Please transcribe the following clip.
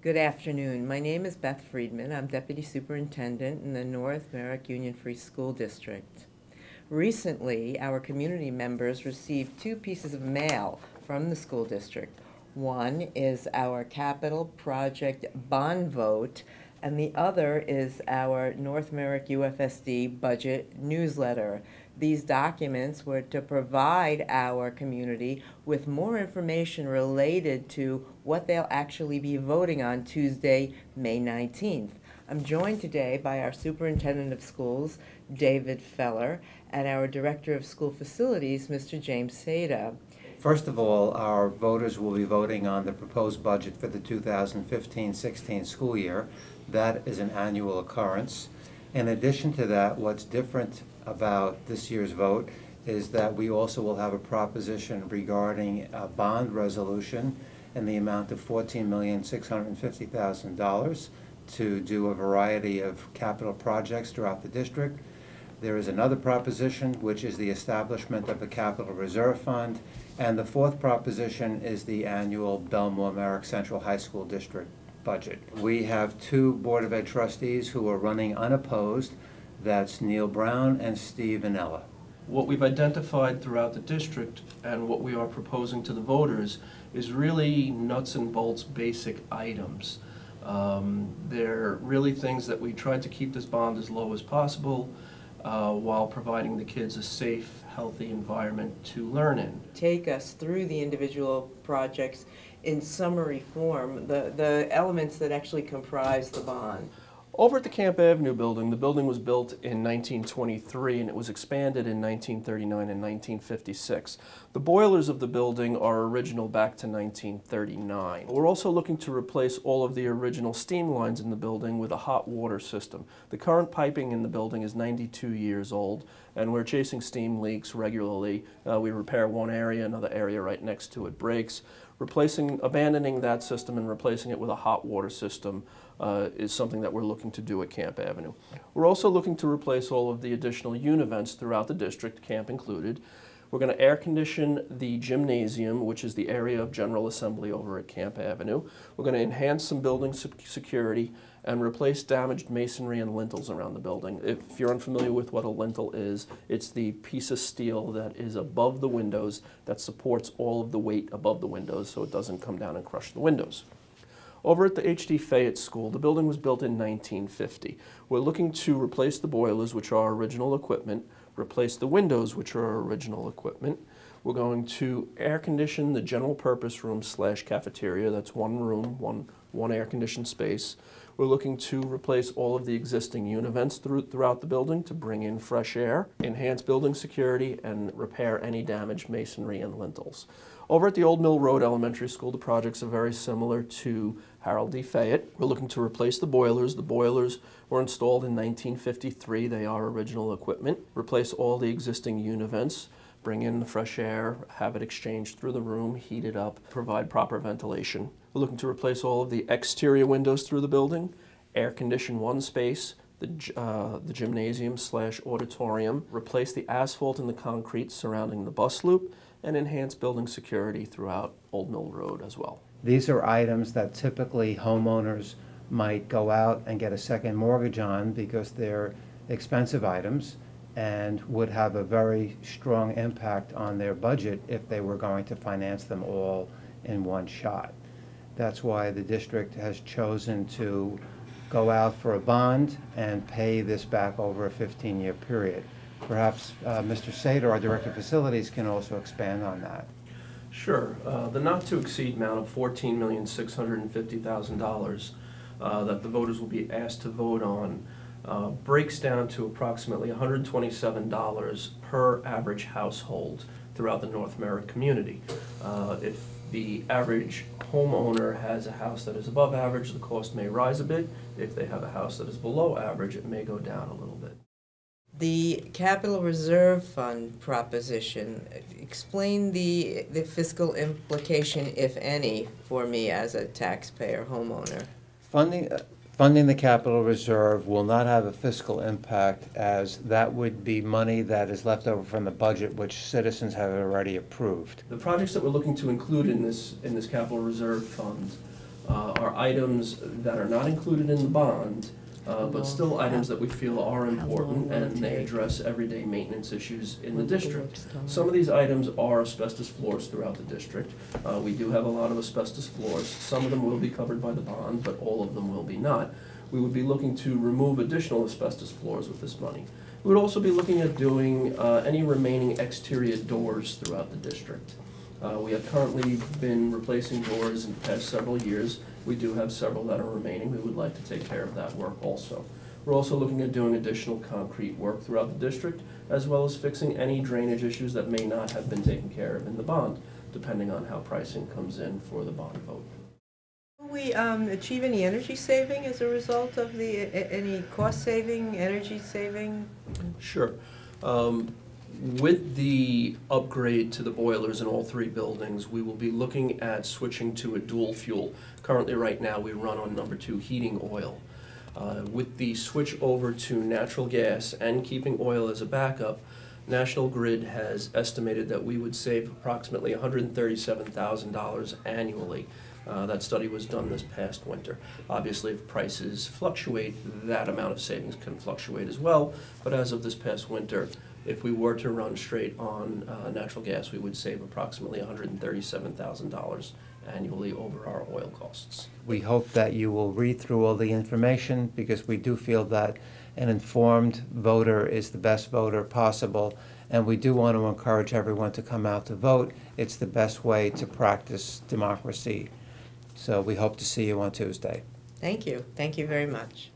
Good afternoon. My name is Beth Friedman. I'm Deputy Superintendent in the North Merrick Union Free School District. Recently, our community members received two pieces of mail from the school district. One is our capital project bond vote, and the other is our North Merrick UFSD budget newsletter. These documents were to provide our community with more information related to what they'll actually be voting on Tuesday, May 19th. I'm joined today by our Superintendent of Schools, David Feller, and our Director of School Facilities, Mr. James Saitta. First of all, our voters will be voting on the proposed budget for the 2015-16 school year. That is an annual occurrence. In addition to that, what's different about this year's vote is that we also will have a proposition regarding a bond resolution in the amount of $14,650,000 to do a variety of capital projects throughout the district. There is another proposition, which is the establishment of a capital reserve fund, and the fourth proposition is the annual Belmore Merrick Central High School District budget. We have two Board of Ed trustees who are running unopposed. That's Neil Brown and Steve Vanella. What we've identified throughout the district and what we are proposing to the voters is really nuts and bolts basic items. They're really things that we tried to keep this bond as low as possible while providing the kids a safe, healthy environment to learn in. Take us through the individual projects in summary form, the elements that actually comprise the bond. Over at the Camp Avenue building, the building was built in 1923 and it was expanded in 1939 and 1956. The boilers of the building are original back to 1939. We're also looking to replace all of the original steam lines in the building with a hot water system. The current piping in the building is 92 years old and we're chasing steam leaks regularly. We repair one area, another area right next to it breaks. Abandoning that system and replacing it with a hot water system is something that we're looking to do at Camp Avenue. We're also looking to replace all of the additional univents throughout the district, camp included. We're going to air condition the gymnasium, which is the area of General Assembly over at Camp Avenue. We're going to enhance some building security and replace damaged masonry and lintels around the building. If you're unfamiliar with what a lintel is, it's the piece of steel that is above the windows that supports all of the weight above the windows so it doesn't come down and crush the windows. Over at the H.D. Fayette School, the building was built in 1950. We're looking to replace the boilers, which are original equipment, replace the windows, which are original equipment. We're going to air condition the general purpose room / cafeteria. That's one room, one air conditioned space. We're looking to replace all of the existing univents throughout the building to bring in fresh air, enhance building security, and repair any damaged masonry and lintels. Over at the Old Mill Road Elementary School, the projects are very similar to Harold D. Fayette. We're looking to replace the boilers. The boilers were installed in 1953. They are original equipment. Replace all the existing univents, bring in the fresh air, have it exchanged through the room, heat it up, provide proper ventilation. We're looking to replace all of the exterior windows through the building, air condition one space, the gymnasium / auditorium, replace the asphalt and the concrete surrounding the bus loop, and enhance building security throughout Old Mill Road as well. These are items that typically homeowners might go out and get a second mortgage on because they're expensive items and would have a very strong impact on their budget if they were going to finance them all in one shot. That's why the district has chosen to go out for a bond and pay this back over a 15-year period. Perhaps Mr. Saitta, our Director of Facilities, can also expand on that. Sure. The not-to-exceed amount of $14,650,000 that the voters will be asked to vote on breaks down to approximately $127 per average household throughout the North Merrick community. If the average homeowner has a house that is above average, the cost may rise a bit. If they have a house that is below average, it may go down a little bit. The capital reserve fund proposition, explain the fiscal implication, if any, for me as a taxpayer homeowner. Funding the capital reserve will not have a fiscal impact, as that would be money that is left over from the budget, which citizens have already approved. The projects that we're looking to include in this capital reserve fund are items that are not included in the bond, but still items that we feel are important, and they address everyday maintenance issues in the district. Some of these items are asbestos floors throughout the district. We do have a lot of asbestos floors. Some of them will be covered by the bond, but all of them will be not. We would be looking to remove additional asbestos floors with this money. We would also be looking at doing any remaining exterior doors throughout the district. We have currently been replacing doors in the past several years. We do have several that are remaining. We would like to take care of that work also. We're also looking at doing additional concrete work throughout the district, as well as fixing any drainage issues that may not have been taken care of in the bond, depending on how pricing comes in for the bond vote. Will we achieve any energy saving as a result of any cost saving, energy saving? Sure. With the upgrade to the boilers in all three buildings, we will be looking at switching to a dual fuel. Currently, right now, we run on #2 heating oil. With the switch over to natural gas and keeping oil as a backup, National Grid has estimated that we would save approximately $137,000 annually. That study was done this past winter. Obviously, if prices fluctuate, that amount of savings can fluctuate as well. But as of this past winter, if we were to run straight on natural gas, we would save approximately $137,000 annually over our oil costs. We hope that you will read through all the information, because we do feel that an informed voter is the best voter possible, and we do want to encourage everyone to come out to vote. It's the best way to practice democracy. So we hope to see you on Tuesday. Thank you. Thank you very much.